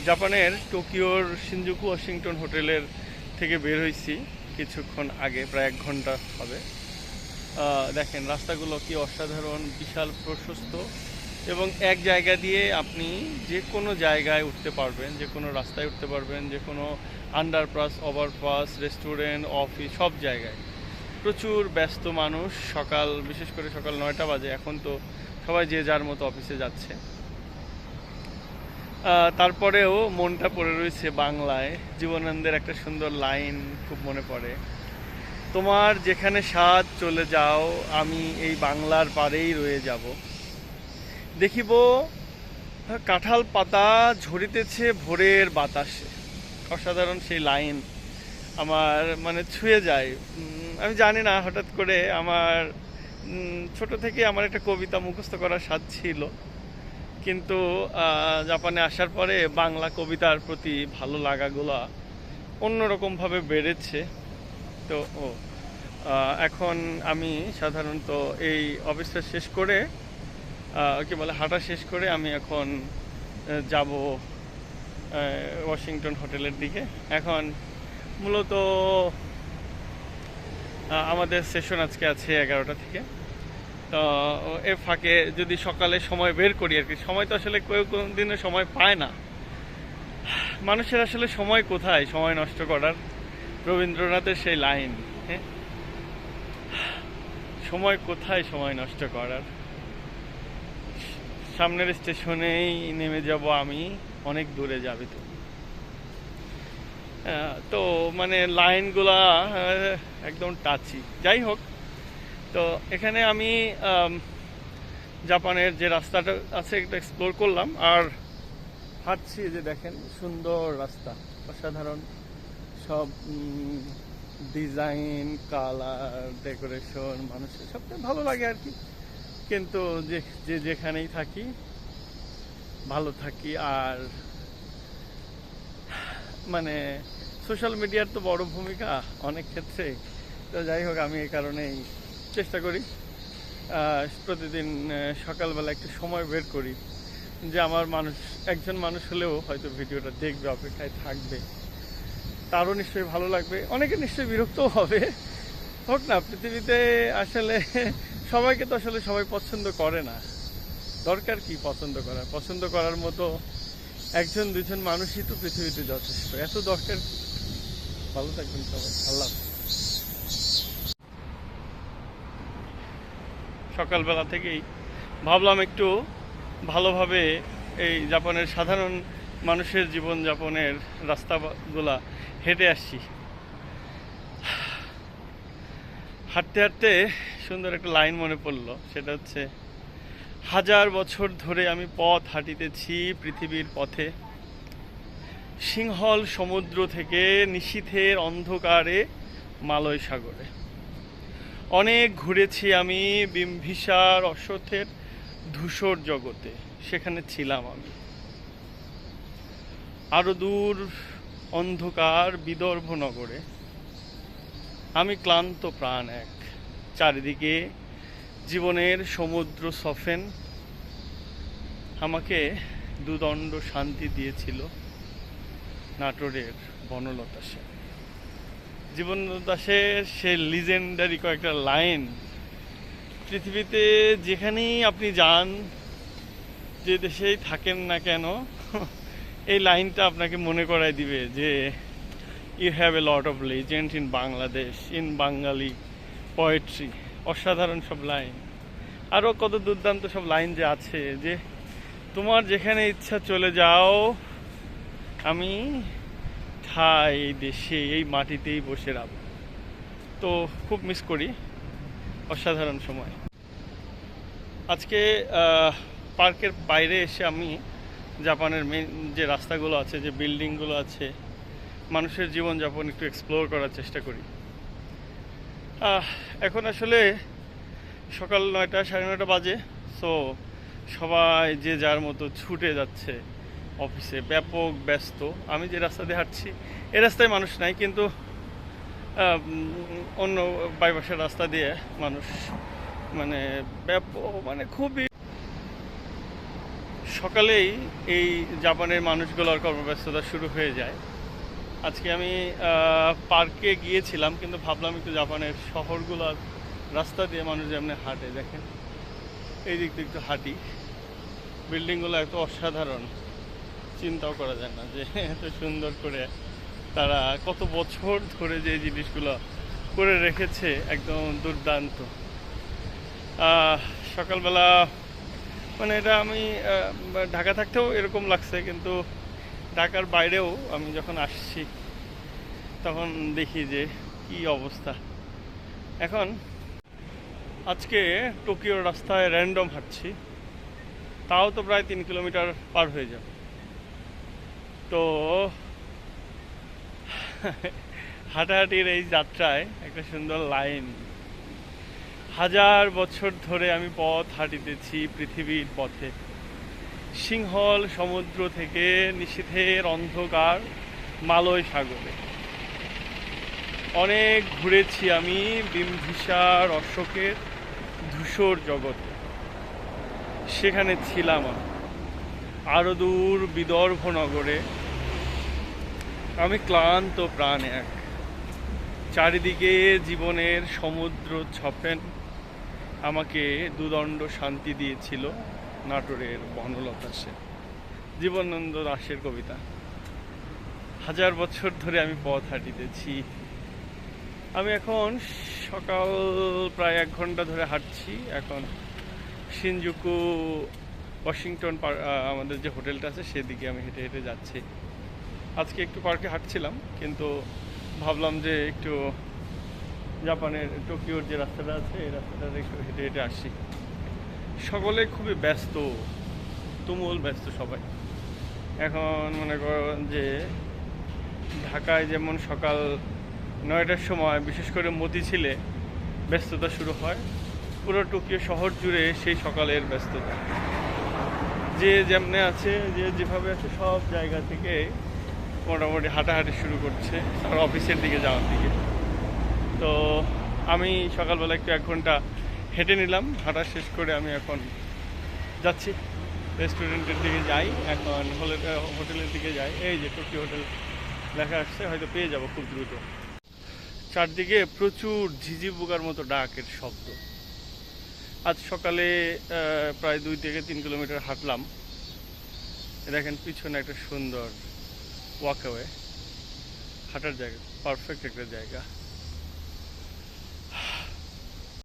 জাপানের টোকিওর Shinjuku Washington হোটেলের থেকে বের হয়েছি কিছুক্ষণ আগে, প্রায় 1 ঘন্টা হবে। দেখেন রাস্তাগুলো কি অসাধারণ, বিশাল প্রশস্ত, এবং এক জায়গা দিয়ে আপনি যে কোনো জায়গায় উঠতে পারবেন, যে কোনো রাস্তায় উঠতে পারবেন, যে কোনো আন্ডারপাস, ওভারপাস, রেস্টুরেন্ট, অফিস, সব জায়গায় প্রচুর ব্যস্ত মানুষ। বিশেষ করে সকাল 9টা বাজে, এখন তো সবাই যে যার মতো অফিসে যাচ্ছে। তারপরেও মনটা পড়ে রয়েছে বাংলায়। জীবনানন্দের একটা সুন্দর লাইন খুব মনে পড়ে, তোমার যেখানে স্বাদ চলে যাও, আমি এই বাংলার পাড়েই রয়ে যাব, দেখিব কাঁঠাল পাতা ঝরিতেছে ভোরের বাতাসে। অসাধারণ সেই লাইন আমার মানে ছুঁয়ে যায়। আমি জানি না, হঠাৎ করে আমার ছোট থেকে আমার একটা কবিতা মুখস্থ করার স্বাদ ছিল, কিন্তু জাপানে আসার পরে বাংলা কবিতার প্রতি ভালো লাগাগুলো অন্যরকমভাবে বেড়েছে। তো এখন আমি সাধারণত এই অফিসটা শেষ করে কি বলে হাঁটা শেষ করে আমি এখন যাব ওয়াশিংটন হোটেলের দিকে। এখন মূলত আমাদের সেশন আজকে আছে 11টা থেকে। তো এর ফাঁকে যদি সকালে সময় বের করি আর কি, সময় তো আসলে কেউ কোন দিনে সময় পায় না। মানুষের আসলে সময় কোথায় সময় নষ্ট করার? রবীন্দ্রনাথের সেই লাইন, হ্যাঁ, সময় কোথায় সময় নষ্ট করার। সামনের স্টেশনেই নেমে যাব আমি, অনেক দূরে যাবে তো। তো মানে লাইনগুলা একদম টাচি। যাই হোক, তো এখানে আমি জাপানের যে রাস্তাটা আছে এটা এক্সপ্লোর করলাম আর হাঁটছি। যে দেখেন সুন্দর রাস্তা, অসাধারণ সব ডিজাইন, কালার, ডেকোরেশন, মানুষের সবটাই ভালো লাগে আর কি। কিন্তু যে যেখানেই থাকি ভালো থাকি। আর মানে সোশ্যাল মিডিয়ার তো বড় ভূমিকা অনেক ক্ষেত্রে। তো যাই হোক, আমি এই কারণেই চেষ্টা করি প্রতিদিন সকালবেলা একটু সময় বের করি, যে আমার একজন মানুষ হলেও হয়তো ভিডিওটা দেখবে, অপেক্ষায় থাকবে, তারও নিশ্চয়ই ভালো লাগবে, অনেকে নিশ্চয়ই বিরক্তও হবে। হোক না, পৃথিবীতে আসলে সবাইকে তো আসলে সবাই পছন্দ করে না। দরকার কি পছন্দ করার মতো 1-2জন মানুষই তো পৃথিবীতে যথেষ্ট, এত দরকার। ভালো থাকবেন সবাই, আল্লাহ। সকালবেলা থেকেই ভাবলাম একটু ভালোভাবে এই জাপানের সাধারণ মানুষের জীবনযাপনের রাস্তাগুলা হেঁটে আসছি। হাঁটতে হাঁটতে সুন্দর একটা লাইন মনে পড়লো, সেটা হচ্ছে, 1000 বছর ধরে আমি পথ হাঁটিতেছি পৃথিবীর পথে, সিংহল সমুদ্র থেকে নিশীথের অন্ধকারে মালয় সাগরে। অনেক ঘুরেছি আমি বিম্বিসার অশ্বত্থের ধূসর জগতে, সেখানে ছিলাম আমি। আরো দূর অন্ধকার বিদর্ভ নগরে আমি ক্লান্ত প্রাণ এক, চারিদিকে জীবনের সমুদ্র সফেন। আমাকে দুদণ্ড শান্তি দিয়েছিল নাটোরের বনলতা সেন। জীবনলতা সেনের সে লিজেন্ডারি কয়েকটা লাইন পৃথিবীতে যেখানেই আপনি যান, যে দেশেই থাকেন না কেন, এই লাইনটা আপনাকে মনে করায় দিবে যে you have a lot of legend in Bangladesh, in Bengali poetry. অসাধারণ সব লাইন, আরও কত দুর্দান্ত সব লাইন যে আছে, যে তোমার যেখানে ইচ্ছা চলে যাও, আমি এই দেশে এই মাটিতেই বসে রব। তো খুব মিস করি, অসাধারণ সময়। আজকে পার্কের বাইরে এসে আমি জাপানের মেন যে রাস্তাগুলো আছে, যে বিল্ডিংগুলো আছে, মানুষের জীবনযাপন একটু এক্সপ্লোর করার চেষ্টা করি। এখন আসলে সকাল 9টা 9:30 বাজে। সো সবাই যে যার মতো ছুটে যাচ্ছে অফিসে, ব্যাপক ব্যস্ত। আমি যে রাস্তা দিয়ে হাঁটছি এই রাস্তায় মানুষ নাই, কিন্তু অন্য বাইপাসের রাস্তা দিয়ে মানুষ মানে খুবই সকালেই এই জাপানের মানুষগুলোর কর্মব্যস্ততা শুরু হয়ে যায়। আজকে আমি পার্কে গিয়েছিলাম, কিন্তু ভাবলাম একটু জাপানের শহরগুলোর রাস্তা দিয়ে মানুষ যেমনি হাঁটে, দেখেন এই দিক দিয়ে একটু হাঁটি। বিল্ডিংগুলো এত অসাধারণ, চিন্তাও করা যায় না যে এত সুন্দর করে তারা কত বছর ধরে যে জিনিসগুলো করে রেখেছে, একদম দুর্দান্ত। সকালবেলা মানে এটা আমি ঢাকা থাকতেও এরকম লাগছে, কিন্তু ঢাকার বাইরেও আমি যখন আসছি তখন দেখি যে কি অবস্থা। এখন আজকে টোকিওর রাস্তায় র্যান্ডম হাঁটছি, তাও তো প্রায় 3 কিলোমিটার পার হয়ে যাবে। তো হাঁটাহাঁটির এই যাত্রায় একটা সুন্দর লাইন, 1000 বছর ধরে আমি পথ হাঁটিতেছি পৃথিবীর পথে, সিংহল সমুদ্র থেকে নিশীথের অন্ধকার মালয় সাগরে। অনেক ঘুরেছি আমি বিম্বিসার অশোকের ধূসর জগতে, সেখানে ছিলাম আমি। আরো দূর বিদর্ভ নগরে আমি ক্লান্ত প্রাণ এক, চারিদিকে জীবনের সমুদ্র ছপেন আমাকে দুদণ্ড শান্তি দিয়েছিল নাটোরের বনলতা সেন। জীবনানন্দ দাশের কবিতা। 1000 বছর ধরে আমি পথ হাঁটিতেছি। আমি এখন সকাল প্রায় 1 ঘন্টা ধরে হাঁটছি। এখন শিনজুকু ওয়াশিংটন আমাদের যে হোটেলটা আছে সেদিকে আমি হেঁটে হেঁটে যাচ্ছি। আজকে একটু পার্কে হাঁটছিলাম, কিন্তু ভাবলাম যে একটু জাপানের টোকিওর যে রাস্তাটা আছে এই রাস্তাটা একটু হেঁটে হেঁটে আসি। সকলে খুবই ব্যস্ত, তুমুল ব্যস্ত সবাই। এখন মনে করেন যে ঢাকায় যেমন সকাল 9টার সময় বিশেষ করে মতিঝিলে ব্যস্ততা শুরু হয়, পুরো টোকিও শহর জুড়ে সেই সকালের ব্যস্ততা। যে যেমনে আছে, যে যেভাবে আছে, সব জায়গা থেকে মোটামুটি হাঁটাহাঁটি শুরু করছে তার অফিসের দিকে যাওয়ার দিকে। তো আমি সকালবেলা একটু 1 ঘন্টা হেঁটে নিলাম। হাঁটা শেষ করে আমি এখন যাচ্ছি রেস্টুরেন্টের দিকে যাই, এখন হোটেলের দিকে যাই। এই যে টোকিও হোটেল লেখা আসছে, হয়তো পেয়ে যাব খুব দ্রুত। চারদিকে প্রচুর ঝিঝি পোকার মতো ডাকের শব্দ। আজ সকালে প্রায় 2 থেকে 3 কিলোমিটার হাঁটলাম। দেখেন পিছনে একটা সুন্দর ওয়াকওয়ে, হাঁটার জায়গা, পারফেক্ট একটা জায়গা।